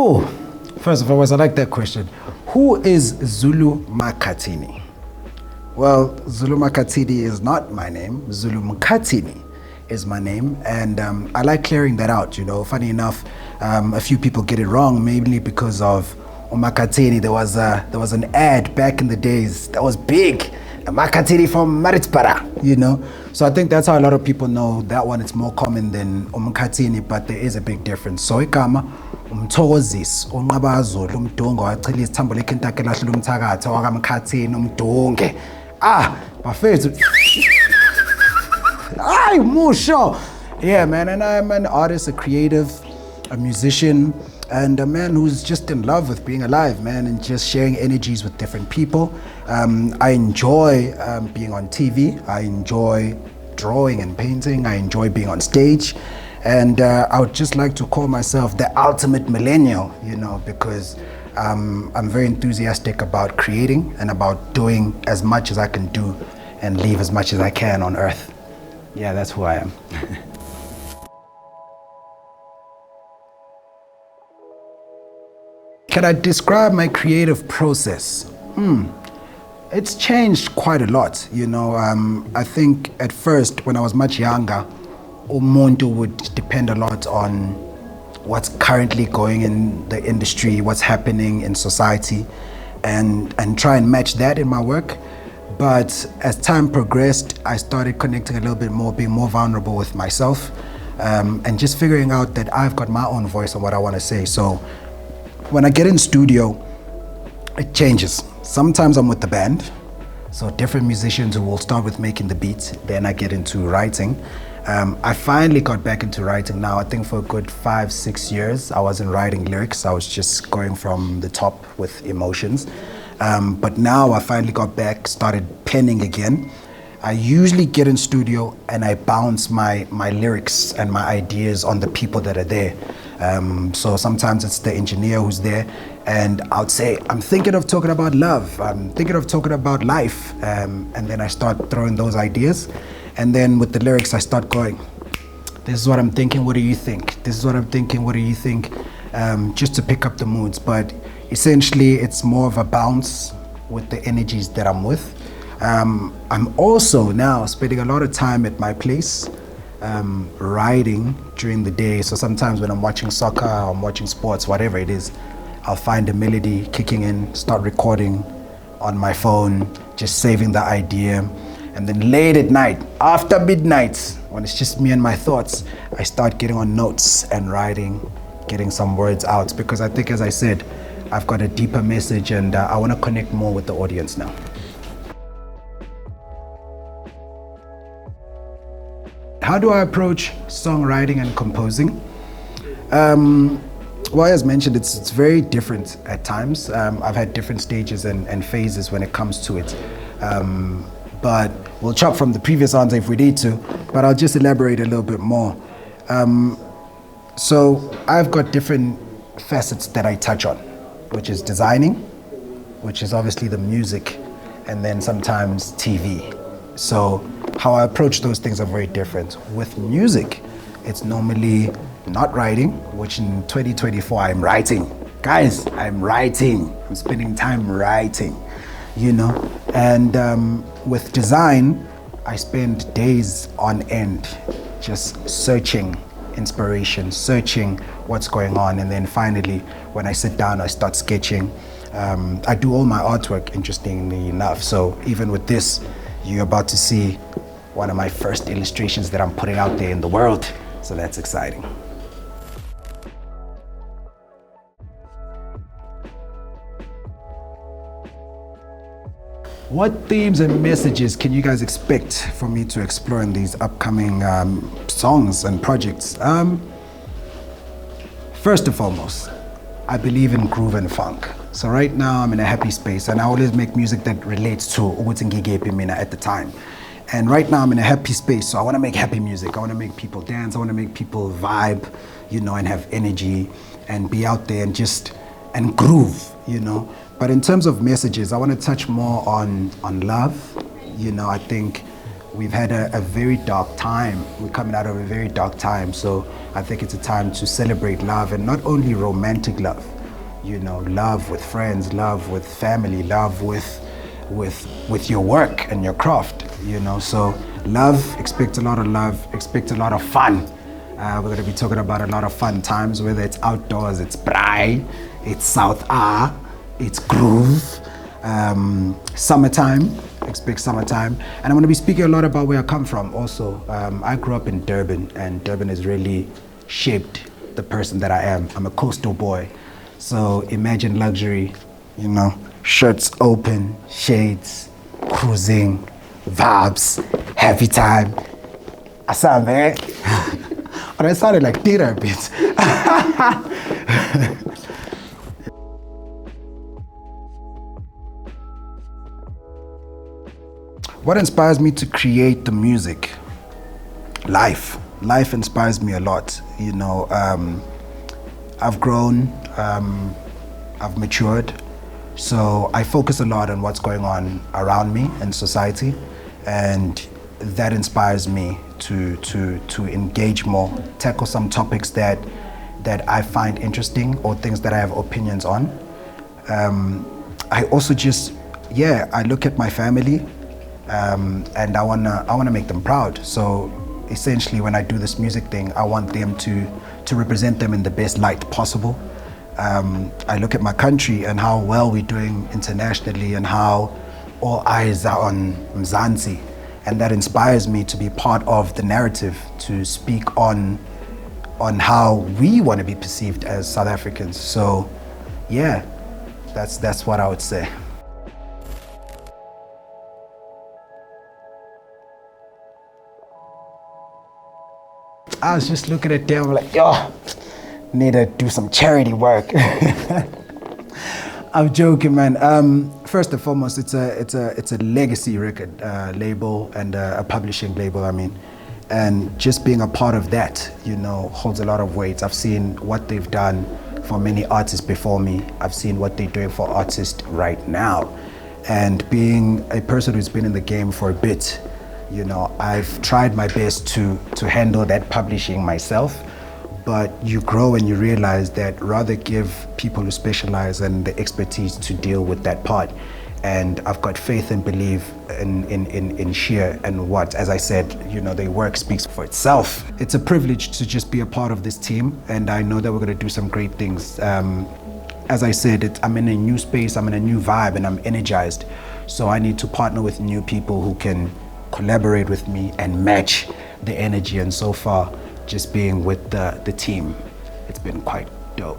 Oh, first of all, I like that question. Who is Zulu Mkhathini? Well, Zulu Mkhathini is not my name. Zulu Mkhathini is my name, and I like clearing that out. You know, funny enough, a few people get it wrong, mainly because of Mkhathini. There was an ad back in the days that was big. Mkhathini from Maritzburg, you know. So I think that's how a lot of people know that one. It's more common than Mkhathini, but there is a big difference. So igama umthokozisi onqabazulu umdungu wachila isithambo leKentucky lahlula umthakatha wakaMkhathini umdunge. Bafethu. Ay, musho. Yeah, man, and I'm an artist, a creative, a musician, and a man who's just in love with being alive, man, and just sharing energies with different people. I enjoy being on TV. I enjoy drawing and painting. I enjoy being on stage. And I would just like to call myself the ultimate millennial, you know, because I'm very enthusiastic about creating and about doing as much as I can do and leave as much as I can on earth. Yeah, that's who I am. Can I describe my creative process? It's changed quite a lot, you know. I think at first, when I was much younger, umuntu would depend a lot on what's currently going in the industry, what's happening in society, and try and match that in my work. But as time progressed, I started connecting a little bit more, being more vulnerable with myself, and just figuring out that I've got my own voice on what I want to say. So when I get in studio, it changes. Sometimes I'm with the band, so different musicians who will start with making the beats, then I get into writing. I finally got back into writing now. I think for a good 5-6 years, I wasn't writing lyrics. I was just going from the top with emotions. But now I finally got back, started penning again. I usually get in studio and I bounce my lyrics and my ideas on the people that are there. So sometimes it's the engineer who's there, and I would say, I'm thinking of talking about love, I'm thinking of talking about life, and then I start throwing those ideas. And then with the lyrics, I start going, this is what I'm thinking, what do you think? This is what I'm thinking, what do you think? Just to pick up the moods. But essentially, it's more of a bounce with the energies that I'm with. I'm also now spending a lot of time at my place, writing during the day. So sometimes when I'm watching soccer, I'm watching sports, whatever it is, I'll find a melody kicking in, start recording on my phone, just saving the idea. And then late at night, after midnight, when it's just me and my thoughts, I start getting on notes and writing, getting some words out. Because I think, as I said, I've got a deeper message, and I want to connect more with the audience now. How do I approach songwriting and composing? Well, as mentioned, it's very different at times. I've had different stages and phases when it comes to it. But we'll chop from the previous answer if we need to, but I'll just elaborate a little bit more. So I've got different facets that I touch on, which is designing, which is obviously the music, and then sometimes TV. So how I approach those things are very different. With music, it's normally not writing, which in 2024 I'm writing. Guys, I'm writing. I'm spending time writing, you know. And with design, I spend days on end just searching inspiration, searching what's going on. And then finally, when I sit down, I start sketching. I do all my artwork, interestingly enough. So even with this, you're about to see one of my first illustrations that I'm putting out there in the world. So that's exciting. What themes and messages can you guys expect from me to explore in these upcoming songs and projects? First and foremost, I believe in groove and funk. So right now I'm in a happy space, and I always make music that relates to ukuthi ngikephi mina at the time. And right now I'm in a happy space, so I want to make happy music. I want to make people dance. I want to make people vibe, you know, and have energy and be out there and groove, you know. But in terms of messages, I want to touch more on love. You know, I think we've had a very dark time. We're coming out of a very dark time, so I think it's a time to celebrate love, and not only romantic love, you know, love with friends, love with family, love with your work and your craft, you know. So love, expect a lot of love, expect a lot of fun. We're going to be talking about a lot of fun times, whether it's outdoors, it's braai, it's South A, it's groove, summertime, expect summertime. And I'm going to be speaking a lot about where I come from also. I grew up in Durban, and Durban has really shaped the person that I am. I'm a coastal boy. So imagine luxury, you know, shirts open, shades, cruising, vibes, happy time. Assam, man. But I sounded like theater a bit. What inspires me to create the music? Life. Life inspires me a lot. You know, I've grown, I've matured, so I focus a lot on what's going on around me in society, and that inspires me to engage more, tackle some topics that I find interesting or things that I have opinions on. I also just, I look at my family, and I wanna make them proud. So essentially, when I do this music thing, I want them to represent them in the best light possible. I look at my country and how well we're doing internationally, and how all eyes are on Mzansi, and that inspires me to be part of the narrative, to speak on how we want to be perceived as South Africans. So yeah, that's what I would say. I was just looking at them like, yo, need to do some charity work. I'm joking, man. First and foremost, it's a legacy record label and a publishing label, I mean. And just being a part of that, you know, holds a lot of weight. I've seen what they've done for many artists before me. I've seen what they're doing for artists right now. And being a person who's been in the game for a bit, you know, I've tried my best to handle that publishing myself, but you grow and you realize that rather give people who specialize and the expertise to deal with that part. And I've got faith and belief in Sheer and what, as I said, you know, their work speaks for itself. It's a privilege to just be a part of this team, and I know that we're gonna do some great things. As I said, I'm in a new space, I'm in a new vibe, and I'm energized. So I need to partner with new people who can collaborate with me and match the energy. And so far, just being with the team, it's been quite dope.